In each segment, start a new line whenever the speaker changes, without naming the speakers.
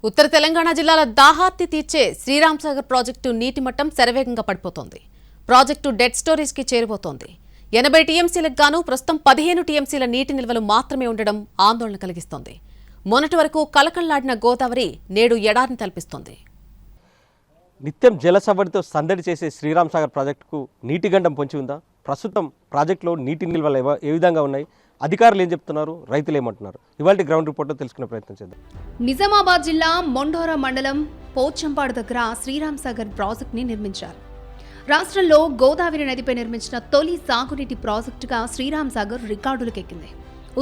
ఉత్తర తెలంగాణ జిల్లాల దాహార్తి తీర్చే శ్రీరామ్ సాగర్ ప్రాజెక్టు నీటి మట్టం శరవేగంగా పడిపోతోంది. ప్రాజెక్టు డెడ్ స్టోరేజ్ కి చేరిపోతోంది. 80 టీఎంసీలకు గాను ప్రస్తుతం 15 టీఎంసీల నీటి నిల్వలు మాత్రమే ఉండడం ఆందోళన కలిగిస్తోంది. మొన్నటి వరకు కలకళ్లాడిన గోదావరి నేడు ఎడారిని తలపిస్తోంది.
నిత్యం జలసవ్వడితో సందడి చేసే శ్రీరామ్ సాగర్ ప్రాజెక్టుకు నీటి గండం పొంచి ఉందా? ప్రస్తుతం ప్రాజెక్టులో నీటి నిల్వలు ఏ విధంగా ఉన్నాయి? అధికారులు ఏం చెప్తున్నారు, రైతులు ఏమంటున్నారు? ఇవాళ గ్రౌండ్ రిపోర్ట్లో తెలుసుకునే ప్రయత్నం చేద్దాం.
నిజామాబాద్ జిల్లా మొండోరా మండలం పోచంపాడు దగ్గర శ్రీరామ్ సాగర్ ప్రాజెక్టుని నిర్మించారు. రాష్ట్రంలో గోదావరి నదిపై నిర్మించిన తొలి సాగునీటి ప్రాజెక్టుగా శ్రీరామ్ సాగర్ రికార్డులకెక్కింది.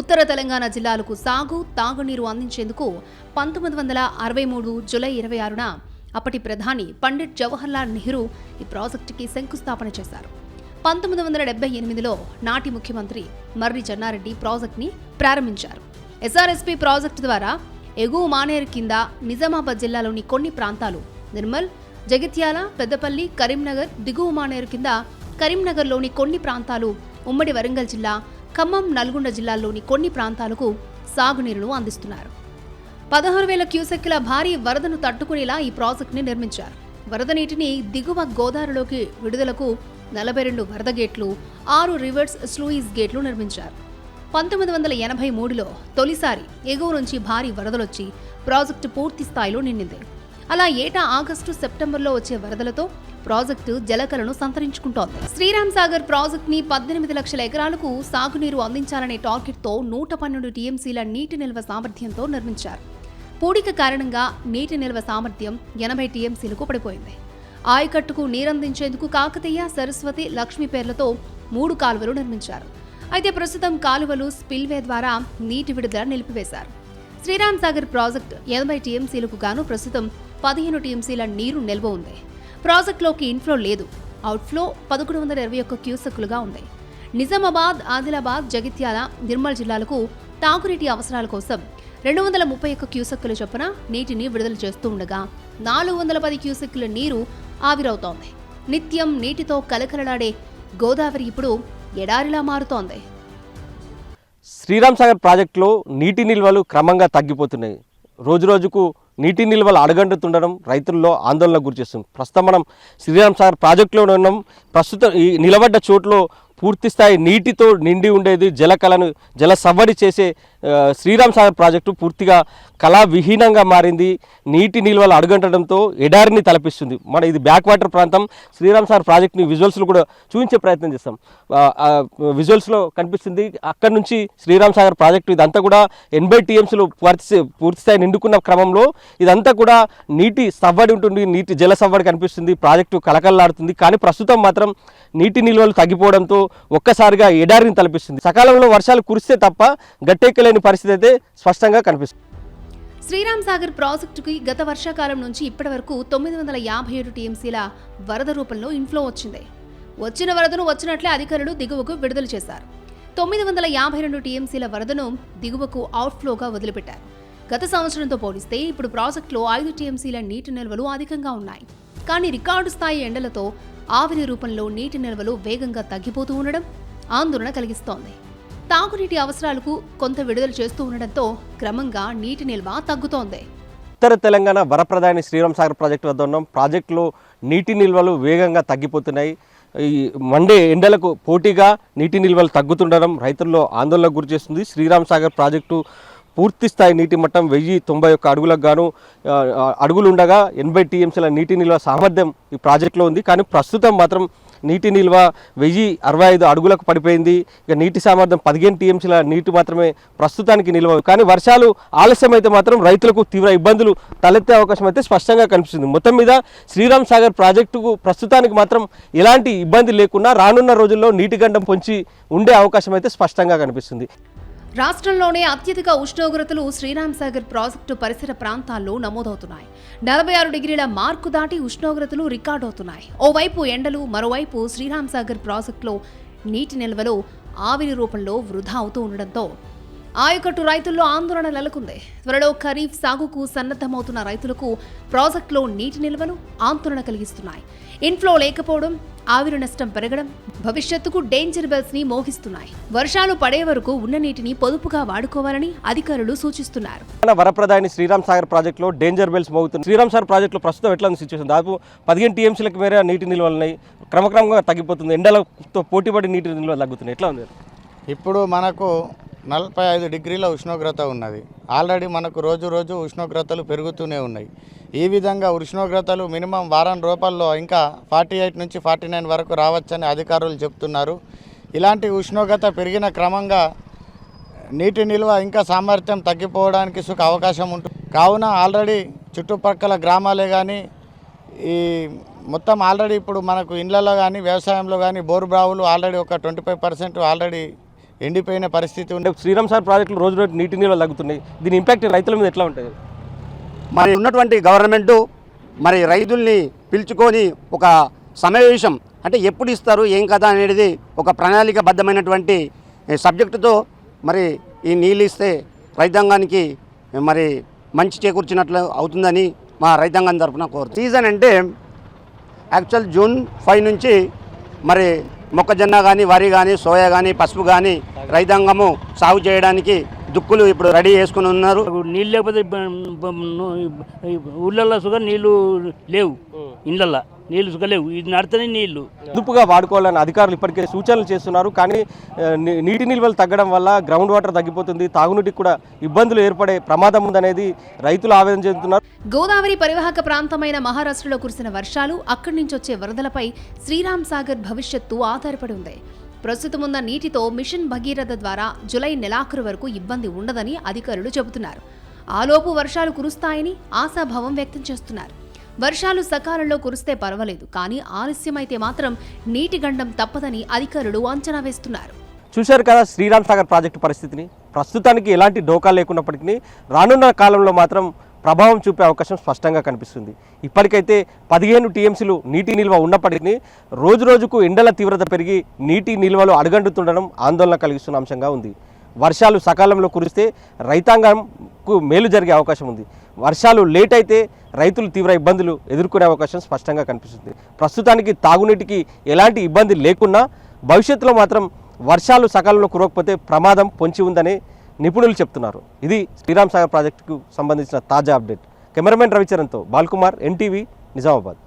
ఉత్తర తెలంగాణ జిల్లాలకు సాగు, తాగునీరు అందించేందుకు 1963 జూలై 26న అప్పటి ప్రధాని పండిట్ జవహర్లాల్ నెహ్రూ ఈ ప్రాజెక్టుకి శంకుస్థాపన చేశారు. 1978లో నాటి ముఖ్యమంత్రి మర్రి చెన్నారెడ్డి ప్రాజెక్టుని ప్రారంభించారు. ఎస్ఆర్ఎస్పీ ప్రాజెక్టు ద్వారా ఎగువ మానేరు కింద నిజామాబాద్ జిల్లాలోని కొన్ని ప్రాంతాలు, నిర్మల్, జగిత్యాల, పెద్దపల్లి, కరీంనగర్, దిగువ మానేరు కింద కరీంనగర్లోని కొన్ని ప్రాంతాలు, ఉమ్మడి వరంగల్ జిల్లా, ఖమ్మం, నల్గొండ జిల్లాల్లోని కొన్ని ప్రాంతాలకు సాగునీరును అందిస్తున్నారు. 16,000 క్యూసెక్కుల భారీ వరదను తట్టుకునేలా ఈ ప్రాజెక్టుని నిర్మించారు. వరద నీటిని దిగువ గోదావరిలోకి విడుదలకు 42 వరద గేట్లు, 6 రివర్స్ స్లూయిస్ గేట్లు నిర్మించారు. 1983లో తొలిసారి ఎగువ నుంచి భారీ వరదలొచ్చి ప్రాజెక్టు పూర్తి స్థాయిలో నిండింది. అలా ఏటా ఆగస్టు, సెప్టెంబర్లో వచ్చే వరదలతో ప్రాజెక్టు జలకలను సంతరించుకుంటోంది. శ్రీరామ్ సాగర్ ప్రాజెక్టుని 18 లక్షల ఎకరాలకు సాగునీరు అందించాలనే టార్గెట్తో 112 టీఎంసీల నీటి నిల్వ సామర్థ్యంతో నిర్మించారు. పూడిక కారణంగా నీటి నిల్వ సామర్థ్యం 80 టీఎంసీలకు పడిపోయింది. ఆయకట్టుకు నీరందించేందుకు కాకతీయ, సరస్వతి, లక్ష్మీ పేర్లతో 3 కాలువలు నిర్మించారు. అయితే ప్రస్తుతం కాలువలు స్పిల్వే ద్వారా నీటి విడుదల నిలిపివేశారు. శ్రీరామ్ సాగర్ ప్రాజెక్టు 80 టీఎంసీలకు గాను ప్రస్తుతం 15 టీఎంసీల నీరు నిల్వ ఉంది. ప్రాజెక్టులోకి ఇన్ఫ్లో లేదు. అవుట్ఫ్లో 1121 క్యూసెక్కులుగా ఉంది. నిజామాబాద్, ఆదిలాబాద్, జగిత్యాల, నిర్మల్ జిల్లాలకు తాగునీటి అవసరాల కోసం 231 క్యూసెక్కుల చొప్పున నీటిని విడుదల చేస్తూ ఉండగా 410 క్యూసెక్కుల నీరు ఆవిరవుతోంది. నిత్యం నీటితో కలకలలాడే గోదావరి ఇప్పుడు ఎడారిలా మారుతోంది.
శ్రీరామ్ సాగర్ ప్రాజెక్టులో నీటి నిల్వలు క్రమంగా తగ్గిపోతున్నాయి. రోజురోజుకు నీటి నిల్వలు అడగంటుతుండడం రైతుల్లో ఆందోళనకు గురిచేస్తుంది. ప్రస్తుతం మనం శ్రీరామ్ సాగర్ ప్రాజెక్టులో ఉన్నాం. ప్రస్తుతం ఈ నిలబడ్డ చోట్లో పూర్తిస్థాయి నీటితో నిండి ఉండేది జల సవ్వడి చేసే శ్రీరామ్ సాగర్ ప్రాజెక్టు పూర్తిగా కళావిహీనంగా మారింది. నీటి నిల్వలు అడుగంటడంతో ఎడారిని తలపిస్తుంది. ఇది బ్యాక్ వాటర్ ప్రాంతం. శ్రీరామ్ సాగర్ ప్రాజెక్టుని విజువల్స్లో కూడా చూపించే ప్రయత్నం చేస్తాం. విజువల్స్లో కనిపిస్తుంది. అక్కడి నుంచి శ్రీరామ్ సాగర్ ప్రాజెక్టు ఇదంతా కూడా 80 టీఎంసీలు పూర్తిస్థాయి నిండుకున్న క్రమంలో ఇదంతా కూడా నీటి సవ్వడి ఉంటుంది. జల సవ్వడి కనిపిస్తుంది. ప్రాజెక్టు కలకల్లాడుతుంది. కానీ ప్రస్తుతం మాత్రం నీటి నిల్వలు తగ్గిపోవడంతో ఒక్కసారిగా ఎడారిని తలపిస్తుంది. సకాలంలో వర్షాలు కురిస్తే తప్ప గట్టెక్కలేని పరిస్థితి అయితే స్పష్టంగా కనిపిస్తుంది.
శ్రీరామ్ సాగర్ ప్రాజెక్టుకి గత వర్షాకాలం నుంచి ఇప్పటి వరకు 957 టీఎంసీల వరద రూపంలో ఇన్ఫ్లో వచ్చింది. వచ్చిన వరదను వచ్చినట్లే అధికారులు దిగువకు విడుదల చేశారు. 952 టీఎంసీల వరదను దిగువకు అవుట్ఫ్లోగా వదిలిపెట్టారు. గత సంవత్సరంతో పోలిస్తే ఇప్పుడు ప్రాజెక్టులో 5 టీఎంసీల నీటి నిల్వలు అధికంగా ఉన్నాయి. కానీ రికార్డు స్థాయి ఎండలతో ఆవిరి రూపంలో నీటి నిల్వలు వేగంగా తగ్గిపోతూ ఉండడం ఆందోళన కలిగిస్తోంది. తాగునీటి అవసరాలకు కొంత విడుదల చేస్తూ ఉండడంతో క్రమంగా నీటి నిల్వ తగ్గుతోంది.
ఉత్తర తెలంగాణ వరప్రదాని శ్రీరామ్ సాగర్ ప్రాజెక్టు వద్ద ఉన్నాం. ప్రాజెక్టులో నీటి నిల్వలు వేగంగా తగ్గిపోతున్నాయి. ఈ మండే ఎండలకు పోటీగా నీటి నిల్వలు తగ్గుతుండడం రైతుల్లో ఆందోళనకు గురిచేస్తుంది. శ్రీరామ్ సాగర్ ప్రాజెక్టు పూర్తిస్థాయి నీటి మట్టం 1091 అడుగులకు గాను అడుగులు ఉండగా 80 టీఎంసీల నీటి నిల్వ సామర్థ్యం ఈ ప్రాజెక్టులో ఉంది. కానీ ప్రస్తుతం మాత్రం నీటి నిల్వ 1065 అడుగులకు పడిపోయింది. ఇక నీటి సామర్థ్యం 15 టీఎంసీల నీటి మాత్రమే ప్రస్తుతానికి నిల్వ. కానీ వర్షాలు ఆలస్యం అయితే మాత్రం రైతులకు తీవ్ర ఇబ్బందులు తలెత్తే అవకాశం అయితే స్పష్టంగా కనిపిస్తుంది. మొత్తం మీద శ్రీరామ్ సాగర్ ప్రాజెక్టుకు ప్రస్తుతానికి మాత్రం ఎలాంటి ఇబ్బంది లేకుండా రానున్న రోజుల్లో నీటి గండం పొంచి ఉండే అవకాశం అయితే స్పష్టంగా కనిపిస్తుంది.
రాష్ట్రంలోనే అత్యధిక ఉష్ణోగ్రతలు శ్రీరామ్ సాగర్ ప్రాజెక్టు పరిసర ప్రాంతాల్లో నమోదవుతున్నాయి. 46 డిగ్రీల మార్కు దాటి ఉష్ణోగ్రతలు రికార్డవుతున్నాయి. ఓవైపు ఎండలు, మరోవైపు శ్రీరామ్ సాగర్ ప్రాజెక్టులో నీటి నిల్వలు ఆవిరి రూపంలో వృధా అవుతూ ఉండడంతో ఆయకట్టు రైతుల్లో ఆందోళన నెలకొంది. త్వరలో ఖరీఫ్ సాగుకు సన్నద్ధమవుతున్న రైతులకు ప్రాజెక్టులో నీటి నిల్వలు ఆందోళన కలిగిస్తున్నాయి. ఇన్ఫ్లో లేకపోవడం, ఆవిరి నష్టం పెరగడం భవిష్యత్తుకు డేంజర్ బెల్స్ ని మోగిస్తున్నాయి. వర్షాలు పడే వరకు ఉన్న నీటిని పొదుపుగా వాడుకోవాలని అధికారులు సూచిస్తున్నారు.
వరప్రదాయని శ్రీరామ్ సాగర్ ప్రాజెక్టులో డేంజర్ బెల్స్ మోగుతుంది. శ్రీరామ్ సాగర్ ప్రాజెక్టులో ప్రస్తుతం ఎట్లా ఉంది సిచ్యువేషన్? దాదాపు 15 టీఎంసీలకు మేర నీటి నిల్వలు ఉన్నాయి. క్రమక్రమంగా తగ్గిపోతుంది. ఎండలతో పోటీపడి నీటి నిల్వలు తగ్గుతున్నాయి. ఎట్లా ఉంది?
ఇప్పుడు మనకు 45 డిగ్రీల ఉష్ణోగ్రత ఉన్నది. ఆల్రెడీ మనకు రోజు రోజు ఉష్ణోగ్రతలు పెరుగుతూనే ఉన్నాయి. ఈ విధంగా ఉష్ణోగ్రతలు మినిమం వారం రూపాయల్లో ఇంకా 48 నుంచి 49 వరకు రావచ్చని అధికారులు చెప్తున్నారు. ఇలాంటి ఉష్ణోగ్రత పెరిగిన క్రమంగా నీటి నిల్వ ఇంకా సామర్థ్యం తగ్గిపోవడానికి అవకాశం ఉంటుంది. కావున ఆల్రెడీ చుట్టుపక్కల గ్రామాలే కానీ ఈ మొత్తం ఆల్రెడీ ఇప్పుడు మనకు ఇండ్లలో కానీ వ్యవసాయంలో కానీ బోరు బావులు ఆల్రెడీ ఒక 25% ఆల్రెడీ ఎండిపోయిన పరిస్థితి ఉంది.
శ్రీరామ్ సాగర్ ప్రాజెక్టులో రోజు రోజు నీటి నిల్వలు తగ్గుతున్నాయి. దీని ఇంపాక్ట్ రైతుల మీద ఎట్లా ఉంటుంది?
మరి ఉన్నటువంటి గవర్నమెంటు మరి రైతుల్ని పిలుచుకొని ఒక సమావేశం అంటే ఎప్పుడు ఇస్తారు ఏం కదా అనేది ఒక ప్రణాళికబద్ధమైనటువంటి సబ్జెక్టుతో మరి ఈ నీళ్ళు ఇస్తే రైతాంగానికి మరి మంచి చేకూర్చినట్లు అవుతుందని మా రైతాంగం తరఫున కోరుతుంది. సీజన్ అంటే యాక్చువల్ జూన్ 5 నుంచి మరి మొక్కజొన్న కానీ వరి కానీ సోయా కానీ పసుపు కానీ రైతాంగము సాగు చేయడానికి దుక్కులు ఇప్పుడు రెడీ చేసుకుని ఉన్నారు.
నీళ్ళు లేకపోతే ఊళ్ళల్లో సుగా నీళ్ళు లేవు, ఇళ్ళల్లో నీళ్ళు సుగా లేవు. ఇది నడితేనే నీళ్లు
పొదుపుగా వాడుకోవాలని అధికారులు ఇప్పటికే సూచనలు చేస్తున్నారు. కానీ నీటి నిల్వలు తగ్గడం వల్ల గ్రౌండ్ వాటర్ తగ్గిపోతుంది. తాగునీటికి కూడా ఇబ్బందులు ఏర్పడే ప్రమాదం ఉందనేది రైతులు ఆవేదన చెందుతున్నారు.
గోదావరి పరివాహక ప్రాంతమైన మహారాష్ట్రలో కురిసిన వర్షాలు, అక్కడి నుంచి వచ్చే వరదలపై శ్రీరామ్ సాగర్ భవిష్యత్తు ఆధారపడి ఉంది. ప్రస్తుతం ఉన్న నీటితో మిషన్ భగీరథ ద్వారా జులై నెలాఖరు వరకు ఇబ్బంది ఉండదని అధికారులు చెబుతున్నారు. ఆలోపు వర్షాలు కురుస్తాయని ఆశాభావం వ్యక్తం చేస్తున్నారు. వర్షాలు సకాలంలో కురిస్తే పర్వాలేదు, కానీ ఆలస్యమైతే మాత్రం నీటి గండం తప్పదని అధికారులు అంచనా వేస్తున్నారు.
చూశారు కదా శ్రీరామ్ సాగర్ ప్రాజెక్టు పరిస్థితిని. ప్రస్తుతానికి ఎలాంటి డోకా లేకున్నప్పటికీ రానున్న కాలంలో మాత్రం ప్రభావం చూపే అవకాశం స్పష్టంగా కనిపిస్తుంది. ఇప్పటికైతే 15 టీఎంసీలు నీటి నిల్వ ఉన్నప్పటికీ రోజు రోజుకు ఎండల తీవ్రత పెరిగి నీటి నిల్వలు అడుగంటుతుండడం ఆందోళన కలిగిస్తున్న అంశంగా ఉంది. వర్షాలు సకాలంలో కురిస్తే రైతాంగంకు మేలు జరిగే అవకాశం ఉంది. వర్షాలు లేట్ అయితే రైతులు తీవ్ర ఇబ్బందులు ఎదుర్కొనే అవకాశం స్పష్టంగా కనిపిస్తుంది. ప్రస్తుతానికి తాగునీటికి ఎలాంటి ఇబ్బంది లేకున్నా భవిష్యత్తులో మాత్రం వర్షాలు సకాలంలో కురవకపోతే ప్రమాదం పొంచి ఉందని నిపుణులు చెప్తున్నారు. ఇది శ్రీరామ్ సాగర్ ప్రాజెక్టుకు సంబంధించిన తాజా అప్డేట్. కెమెరామెన్ రవిచరణ్తో బాల్కుమార్, ఎన్టీవీ, నిజామాబాద్.